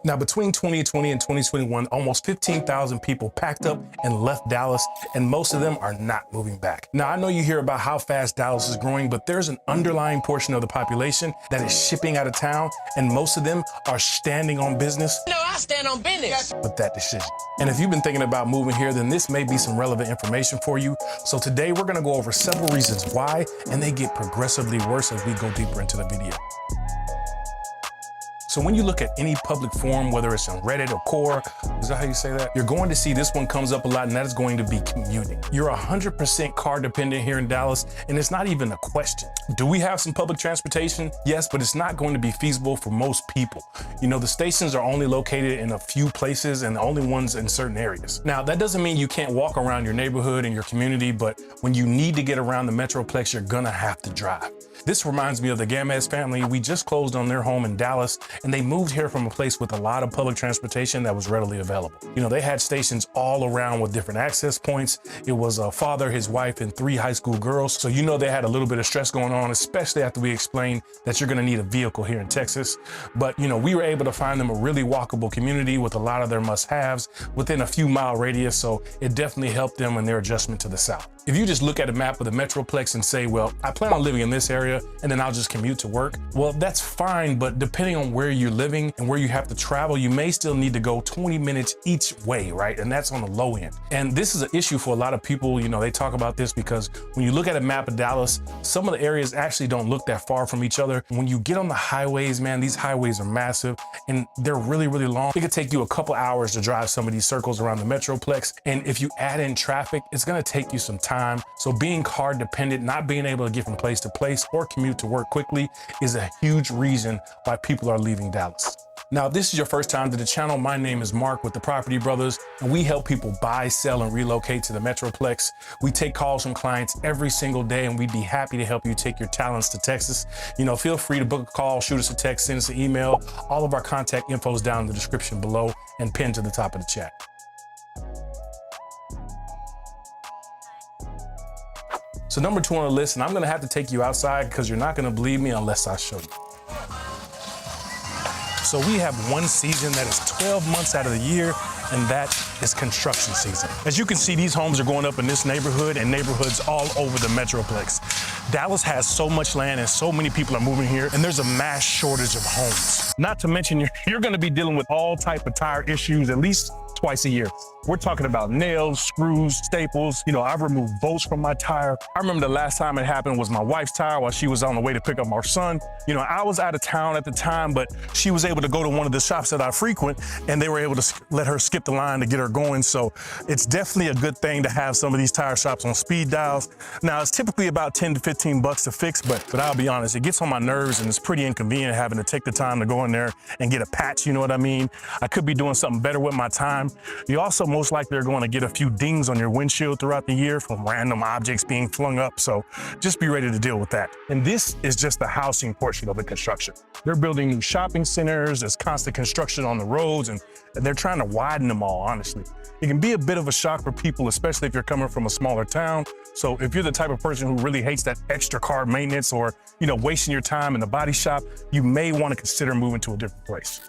Now, between 2020 and 2021, almost 15,000 people packed up and left Dallas, and most of them are not moving back. Now, I know you hear about how fast Dallas is growing, but there's an underlying portion of the population that is shipping out of town, and most of them are standing on business. No, I stand on business with that decision. And if you've been thinking about moving here, then this may be some relevant information for you. So today we're gonna go over several reasons why, and they get progressively worse as we go deeper into the video. So when you look at any public forum, whether it's on Reddit or Core, is that how you say that? You're going to see this one comes up a lot, and that is going to be commuting. You're 100% car dependent here in Dallas, and it's not even a question. Do we have some public transportation? Yes, but it's not going to be feasible for most people. You know, the stations are only located in a few places and the only ones in certain areas. Now, that doesn't mean you can't walk around your neighborhood and your community, but when you need to get around the Metroplex, you're gonna have to drive. This reminds me of the Gamez family. We just closed on their home in Dallas, and they moved here from a place with a lot of public transportation that was readily available. You know, they had stations all around with different access points. It was a father, his wife, and 3 high school girls. So you know they had a little bit of stress going on, especially after we explained that you're gonna need a vehicle here in Texas. But you know, we were able to find them a really walkable community with a lot of their must-haves within a few mile radius. So it definitely helped them in their adjustment to the South. If you just look at a map of the Metroplex and say, well, I plan on living in this area and then I'll just commute to work, well, that's fine, but depending on where you're living and where you have to travel, you may still need to go 20 minutes each way, right? And that's on the low end. And this is an issue for a lot of people. You know, they talk about this because when you look at a map of Dallas, some of the areas actually don't look that far from each other. When you get on the highways, man, these highways are massive and they're really, really long. It could take you a couple hours to drive some of these circles around the Metroplex. And if you add in traffic, it's gonna take you some time. So being car dependent, not being able to get from place to place or commute to work quickly is a huge reason why people are leaving Dallas. Now, if this is your first time to the channel, my name is Mark with the Property Brothers, and we help people buy, sell, and relocate to the Metroplex. We take calls from clients every single day, and we'd be happy to help you take your talents to Texas. You know, feel free to book a call, shoot us a text, send us an email. All of our contact info is down in the description below and pinned to the top of the chat. So number 2 on the list, and I'm gonna have to take you outside because you're not gonna believe me unless I show you. So we have one season that is 12 months out of the year, and that is construction season. As you can see, these homes are going up in this neighborhood and neighborhoods all over the Metroplex. Dallas has so much land and so many people are moving here, and there's a mass shortage of homes. Not to mention, you're gonna be dealing with all type of tire issues at least twice a year. We're talking about nails, screws, staples. You know, I've removed bolts from my tire. I remember the last time it happened was my wife's tire while she was on the way to pick up our son. You know, I was out of town at the time, but she was able to go to one of the shops that I frequent, and they were able to let her skip the line to get her going. So it's definitely a good thing to have some of these tire shops on speed dials. Now, it's typically about 10 to 15 bucks to fix, but I'll be honest, it gets on my nerves, and it's pretty inconvenient having to take the time to go in there and get a patch, you know what I mean? I could be doing something better with my time. You also most likely are going to get a few dings on your windshield throughout the year from random objects being flung up, so just be ready to deal with that. And this is just the housing portion of the construction. They're building new shopping centers, there's constant construction on the roads, and they're trying to widen them all, honestly. It can be a bit of a shock for people, especially if you're coming from a smaller town. So if you're the type of person who really hates that extra car maintenance or, you know, wasting your time in the body shop, you may want to consider moving to a different place.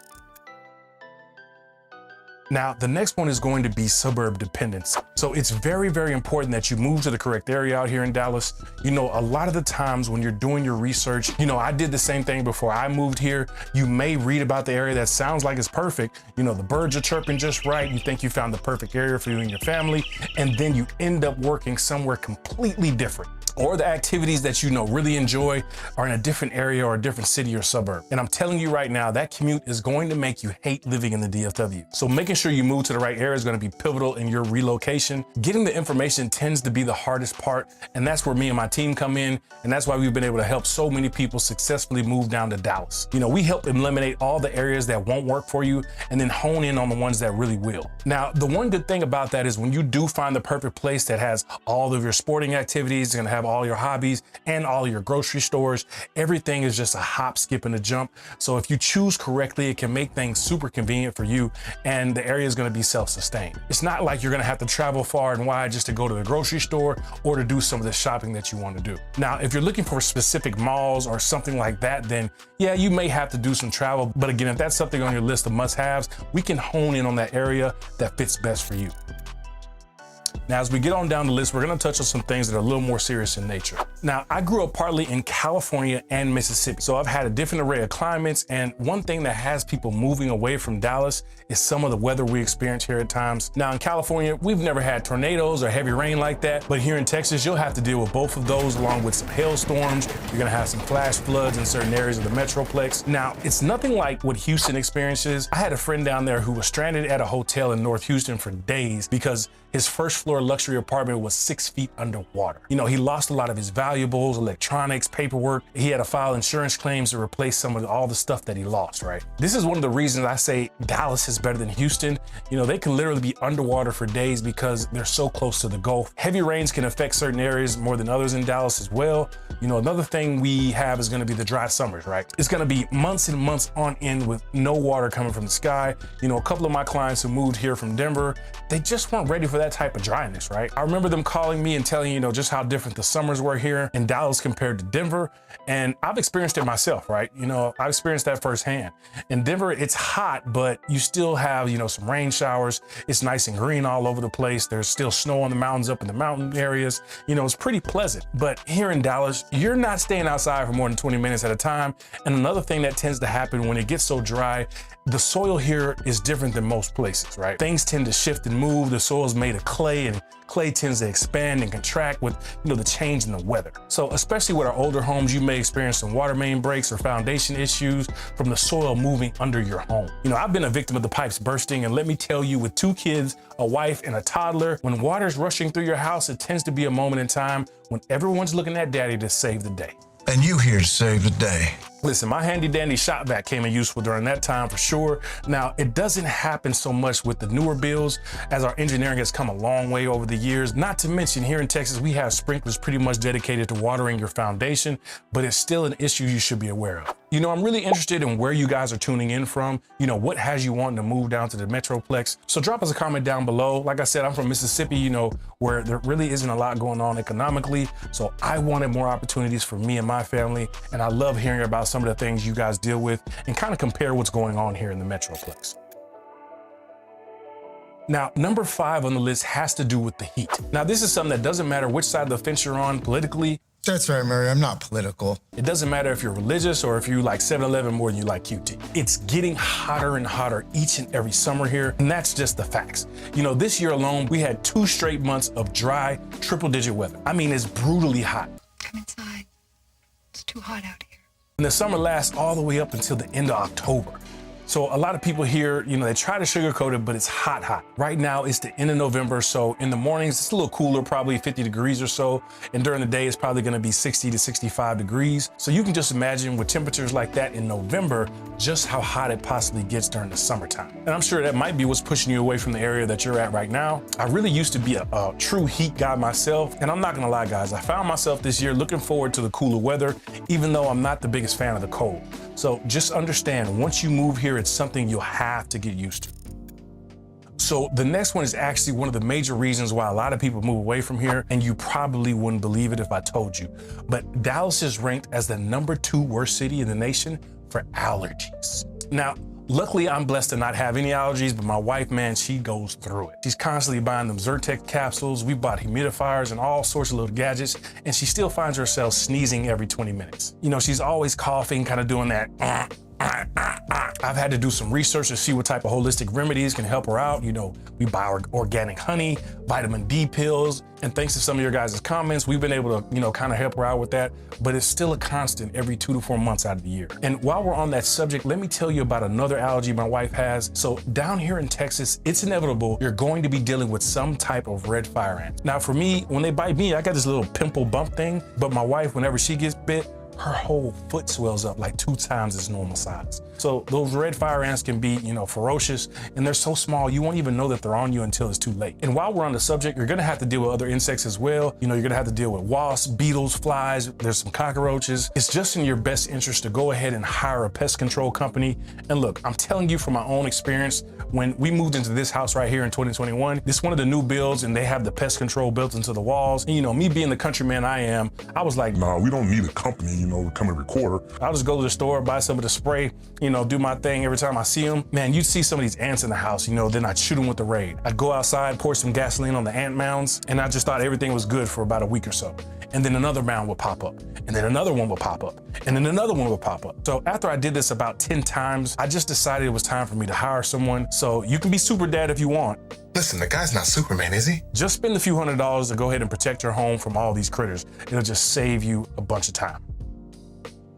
Now, the next one is going to be suburb dependence. So it's very, very important that you move to the correct area out here in Dallas. You know, a lot of the times when you're doing your research, you know, I did the same thing before I moved here. You may read about the area that sounds like it's perfect. You know, the birds are chirping just right. You think you found the perfect area for you and your family, and then you end up working somewhere completely different. Or the activities that you know really enjoy are in a different area or a different city or suburb. And I'm telling you right now, that commute is going to make you hate living in the DFW. So making sure you move to the right area is going to be pivotal in your relocation. Getting the information tends to be the hardest part, and that's where me and my team come in, and that's why we've been able to help so many people successfully move down to Dallas. You know, we help eliminate all the areas that won't work for you and then hone in on the ones that really will. Now, the one good thing about that is when you do find the perfect place that has all of your sporting activities, it's going to have all your hobbies and all your grocery stores. Everything is just a hop, skip, and a jump. So if you choose correctly, it can make things super convenient for you, and the area is going to be self-sustained. It's not like you're going to have to travel far and wide just to go to the grocery store or to do some of the shopping that you want to do. Now, if you're looking for specific malls or something like that, then yeah, you may have to do some travel. But again, if that's something on your list of must-haves, we can hone in on that area that fits best for you. Now, as we get on down the list, we're gonna touch on some things that are a little more serious in nature. Now, I grew up partly in California and Mississippi, so I've had a different array of climates, and one thing that has people moving away from Dallas is some of the weather we experience here at times. Now, in California, we've never had tornadoes or heavy rain like that, but here in Texas, you'll have to deal with both of those along with some hailstorms. You're gonna have some flash floods in certain areas of the Metroplex. Now, it's nothing like what Houston experiences. I had a friend down there who was stranded at a hotel in North Houston for days because his first floor luxury apartment was 6 feet underwater. You know, he lost a lot of his valuables, electronics, paperwork. He had to file insurance claims to replace some of all the stuff that he lost, right? This is one of the reasons I say Dallas is better than Houston. You know, they can literally be underwater for days because they're so close to the Gulf. Heavy rains can affect certain areas more than others in Dallas as well. You know, another thing we have is gonna be the dry summers, right? It's gonna be months and months on end with no water coming from the sky. You know, a couple of my clients who moved here from Denver, they just weren't ready for that type of dryness, right? I remember them calling me and telling, you know, just how different the summers were here in Dallas compared to Denver. And I've experienced it myself, right? You know, I've experienced that firsthand. In Denver, it's hot, but you still have, you know, some rain showers. It's nice and green all over the place. There's still snow on the mountains up in the mountain areas. You know, it's pretty pleasant. But here in Dallas, you're not staying outside for more than 20 minutes at a time. And another thing that tends to happen when it gets so dry, the soil here is different than most places, right? Things tend to shift and move. The soil is made of clay, and clay tends to expand and contract with, you know, the change in the weather. So especially with our older homes, you may experience some water main breaks or foundation issues from the soil moving under your home. You know, I've been a victim of the pipes bursting, and let me tell you, with 2 kids, a wife, and a toddler, when water's rushing through your house, it tends to be a moment in time when everyone's looking at daddy to save the day. And you here to save the day. Listen, my handy dandy shop vac came in useful during that time for sure. Now, it doesn't happen so much with the newer builds as our engineering has come a long way over the years. Not to mention here in Texas, we have sprinklers pretty much dedicated to watering your foundation, but it's still an issue you should be aware of. You know, I'm really interested in where you guys are tuning in from. You know, what has you wanting to move down to the Metroplex? So drop us a comment down below. Like I said, I'm from Mississippi, you know, where there really isn't a lot going on economically. So I wanted more opportunities for me and my family. And I love hearing about some of the things you guys deal with and kind of compare what's going on here in the Metroplex. Now, number 5 on the list has to do with the heat. Now, this is something that doesn't matter which side of the fence you're on politically. That's right, Murray. I'm not political. It doesn't matter if you're religious or if you like 7-Eleven more than you like QT. It's getting hotter and hotter each and every summer here, and that's just the facts. You know, this year alone, we had 2 straight months of dry, triple-digit weather. I mean, it's brutally hot. Come inside. It's too hot out here. And the summer lasts all the way up until the end of October. So a lot of people here, you know, they try to sugarcoat it, but it's hot, hot. Right now, it's the end of November, so in the mornings, it's a little cooler, probably 50 degrees or so. And during the day, it's probably gonna be 60 to 65 degrees. So you can just imagine with temperatures like that in November, just how hot it possibly gets during the summertime. And I'm sure that might be what's pushing you away from the area that you're at right now. I really used to be a true heat guy myself. And I'm not gonna lie, guys, I found myself this year looking forward to the cooler weather, even though I'm not the biggest fan of the cold. So just understand, once you move here, it's something you'll have to get used to. So the next one is actually one of the major reasons why a lot of people move away from here, and you probably wouldn't believe it if I told you. But Dallas is ranked as the number 2 worst city in the nation for allergies. Now, luckily, I'm blessed to not have any allergies, but my wife, man, she goes through it. She's constantly buying them Zyrtec capsules. We bought humidifiers and all sorts of little gadgets, and she still finds herself sneezing every 20 minutes. You know, she's always coughing, kind of doing that. I've had to do some research to see what type of holistic remedies can help her out. You know, we buy organic honey, vitamin D pills, and thanks to some of your guys' comments, we've been able to, you know, kind of help her out with that, but it's still a constant every 2 to 4 months out of the year. And while we're on that subject, let me tell you about another allergy my wife has. So down here in Texas, it's inevitable you're going to be dealing with some type of red fire ant. Now for me, when they bite me, I got this little pimple bump thing, but my wife, whenever she gets bit, her whole foot swells up like 2 times its normal size. So those red fire ants can be, ferocious, and they're so small you won't even know that they're on you until it's too late. And while we're on the subject, you're gonna have to deal with other insects as well. You're gonna have to deal with wasps, beetles, flies, there's some cockroaches. It's just in your best interest to go ahead and hire a pest control company. And look, I'm telling you from my own experience, when we moved into this house right here in 2021, this is one of the new builds and they have the pest control built into the walls. And me being the countryman I am, I was like, nah, we don't need a company, to come and record. I'll just go to the store, buy some of the spray, do my thing every time I see them. Man, you'd see some of these ants in the house, then I'd shoot them with the raid. I'd go outside, pour some gasoline on the ant mounds, and I just thought everything was good for about a week or so. And then another mound would pop up, and then another one would pop up, and then another one would pop up. So after I did this about 10 times, I just decided it was time for me to hire someone. So you can be super dad if you want. Listen, the guy's not Superman, is he? Just spend a few $100s to go ahead and protect your home from all these critters. It'll just save you a bunch of time.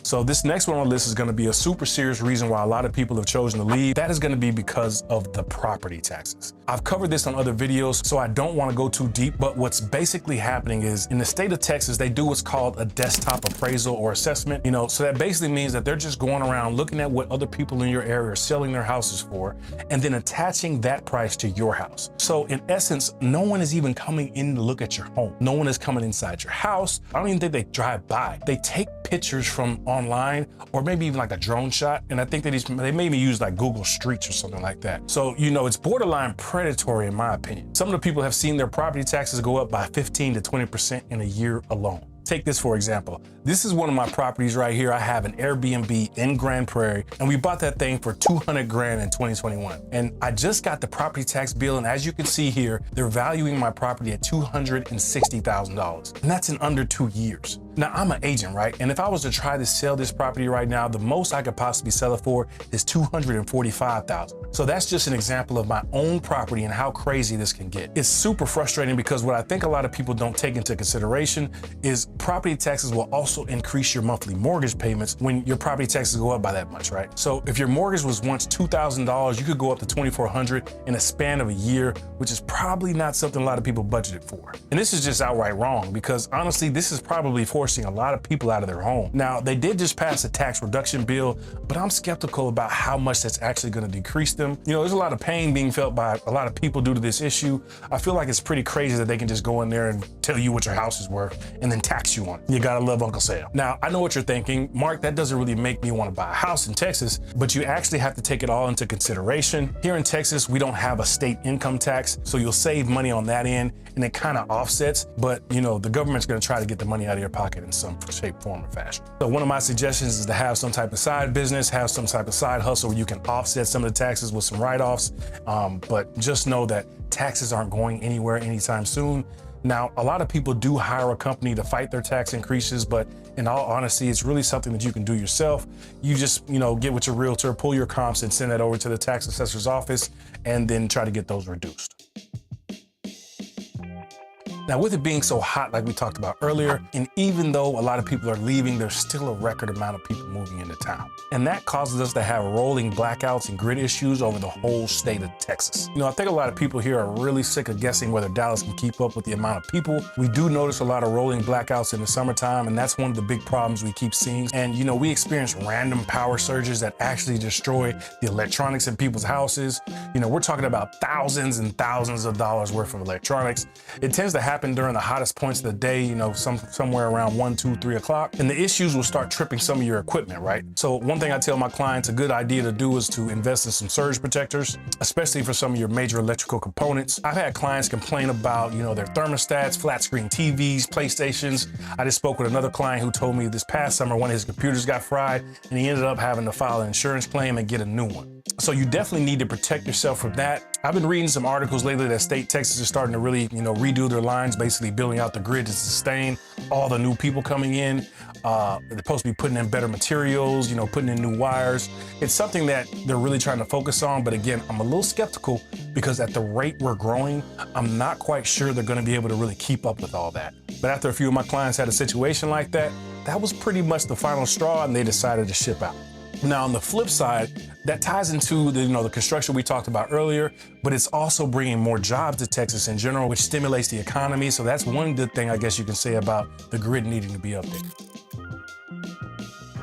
So this next one on the list is gonna be a super serious reason why a lot of people have chosen to leave. That is gonna be because of the property taxes. I've covered this on other videos, so I don't wanna go too deep, but what's basically happening is in the state of Texas, they do what's called a desktop appraisal or assessment. So that basically means that they're just going around looking at what other people in your area are selling their houses for, and then attaching that price to your house. So in essence, no one is even coming in to look at your home. No one is coming inside your house. I don't even think they drive by. They take pictures from online, or maybe even like a drone shot. And I think that they maybe use like Google Streets or something like that. So, it's borderline predatory in my opinion. Some of the people have seen their property taxes go up by 15 to 20% in a year alone. Take this for example. This is one of my properties right here. I have an Airbnb in Grand Prairie, and we bought that thing for 200 grand in 2021. And I just got the property tax bill, and as you can see here, they're valuing my property at $260,000. And that's in under 2 years. Now I'm an agent, right? And if I was to try to sell this property right now, the most I could possibly sell it for is $245,000. So that's just an example of my own property and how crazy this can get. It's super frustrating because what I think a lot of people don't take into consideration is property taxes will also increase your monthly mortgage payments when your property taxes go up by that much, right? So if your mortgage was once $2,000, you could go up to $2,400 in a span of a year, which is probably not something a lot of people budgeted for. And this is just outright wrong because honestly, this is probably forcing a lot of people out of their home. Now, they did just pass a tax reduction bill, but I'm skeptical about how much that's actually going to decrease them. There's a lot of pain being felt by a lot of people due to this issue. I feel like it's pretty crazy that they can just go in there and tell you what your house is worth and then tax you on it. You gotta love Uncle Sam. Now, I know what you're thinking, Mark, that doesn't really make me want to buy a house in Texas, but you actually have to take it all into consideration. Here in Texas, we don't have a state income tax, so you'll save money on that end, and it kind of offsets, but the government's gonna try to get the money out of your pocket in some shape, form, or fashion. So one of my suggestions is to have some type of side business, have some type of side hustle where you can offset some of the taxes with some write-offs, but just know that taxes aren't going anywhere anytime soon. Now, a lot of people do hire a company to fight their tax increases, but in all honesty, it's really something that you can do yourself. You just, get with your realtor, pull your comps and send that over to the tax assessor's office, and then try to get those reduced. Now, with it being so hot, like we talked about earlier, and even though a lot of people are leaving, there's still a record amount of people moving into town. And that causes us to have rolling blackouts and grid issues over the whole state of Texas. I think a lot of people here are really sick of guessing whether Dallas can keep up with the amount of people. We do notice a lot of rolling blackouts in the summertime, and that's one of the big problems we keep seeing. And we experience random power surges that actually destroy the electronics in people's houses. We're talking about thousands and thousands of dollars worth of electronics. It tends to happen during the hottest points of the day, somewhere around 1, 2, 3 o'clock. And the issues will start tripping some of your equipment, right? So one thing I tell my clients, a good idea to do is to invest in some surge protectors, especially for some of your major electrical components. I've had clients complain about, their thermostats, flat screen TVs, PlayStations. I just spoke with another client who told me this past summer one of his computers got fried and he ended up having to file an insurance claim and get a new one. So you definitely need to protect yourself from that. I've been reading some articles lately that state Texas is starting to really, redo their lines, basically building out the grid to sustain all the new people coming in. They're supposed to be putting in better materials, putting in new wires. It's something that they're really trying to focus on. But again, I'm a little skeptical because at the rate we're growing, I'm not quite sure they're going to be able to really keep up with all that. But after a few of my clients had a situation like that, that was pretty much the final straw and they decided to ship out. Now, on the flip side, that ties into the construction we talked about earlier, but it's also bringing more jobs to Texas in general, which stimulates the economy. So that's one good thing I guess you can say about the grid needing to be updated.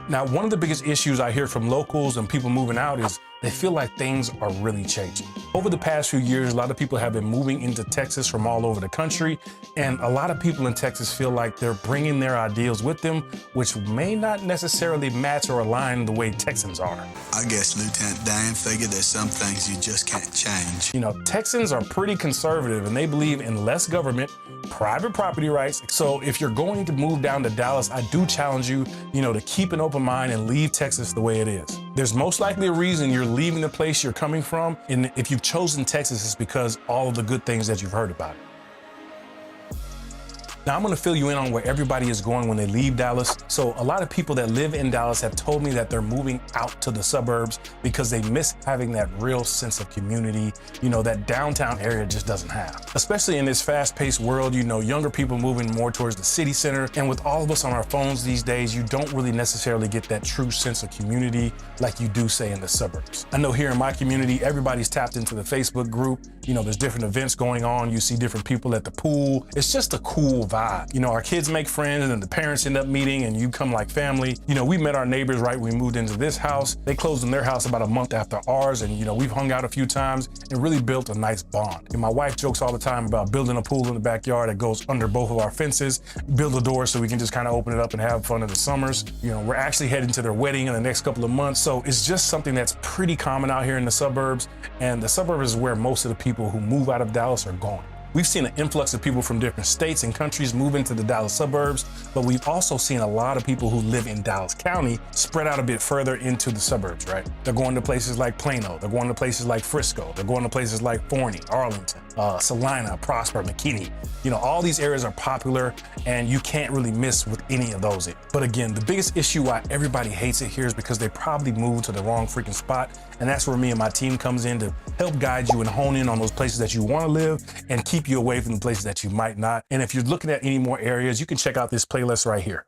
Now, one of the biggest issues I hear from locals and people moving out is they feel like things are really changing. Over the past few years, a lot of people have been moving into Texas from all over the country, and a lot of people in Texas feel like they're bringing their ideals with them, which may not necessarily match or align the way Texans are. I guess Lieutenant Dan figured there's some things you just can't change. You know, Texans are pretty conservative and they believe in less government, private property rights. So if you're going to move down to Dallas, I do challenge you, to keep an open mind and leave Texas the way it is. There's most likely a reason you're leaving the place you're coming from. And if you've chosen Texas, it's because all of the good things that you've heard about it. Now I'm gonna fill you in on where everybody is going when they leave Dallas. So a lot of people that live in Dallas have told me that they're moving out to the suburbs because they miss having that real sense of community, that downtown area just doesn't have. Especially in this fast-paced world, younger people moving more towards the city center. And with all of us on our phones these days, you don't really necessarily get that true sense of community like you do, say, in the suburbs. I know here in my community, everybody's tapped into the Facebook group. There's different events going on. You see different people at the pool. It's just a cool vibe. Our kids make friends and then the parents end up meeting and you come like family. We met our neighbors right when we moved into this house. They closed on their house about a month after ours, and we've hung out a few times and really built a nice bond. And my wife jokes all the time about building a pool in the backyard that goes under both of our fences, build a door so we can just kind of open it up and have fun in the summers. We're actually heading to their wedding in the next couple of months. So it's just something that's pretty common out here in the suburbs. And the suburbs is where most of the people who move out of Dallas are going. We've seen an influx of people from different states and countries move into the Dallas suburbs, but we've also seen a lot of people who live in Dallas County spread out a bit further into the suburbs, right? They're going to places like Plano, they're going to places like Frisco, they're going to places like Forney, Arlington, Salina, Prosper, McKinney. All these areas are popular and you can't really miss with any of those. But again, the biggest issue why everybody hates it here is because they probably moved to the wrong freaking spot. And that's where me and my team comes in to help guide you and hone in on those places that you want to live and keep you away from the places that you might not. And if you're looking at any more areas, you can check out this playlist right here.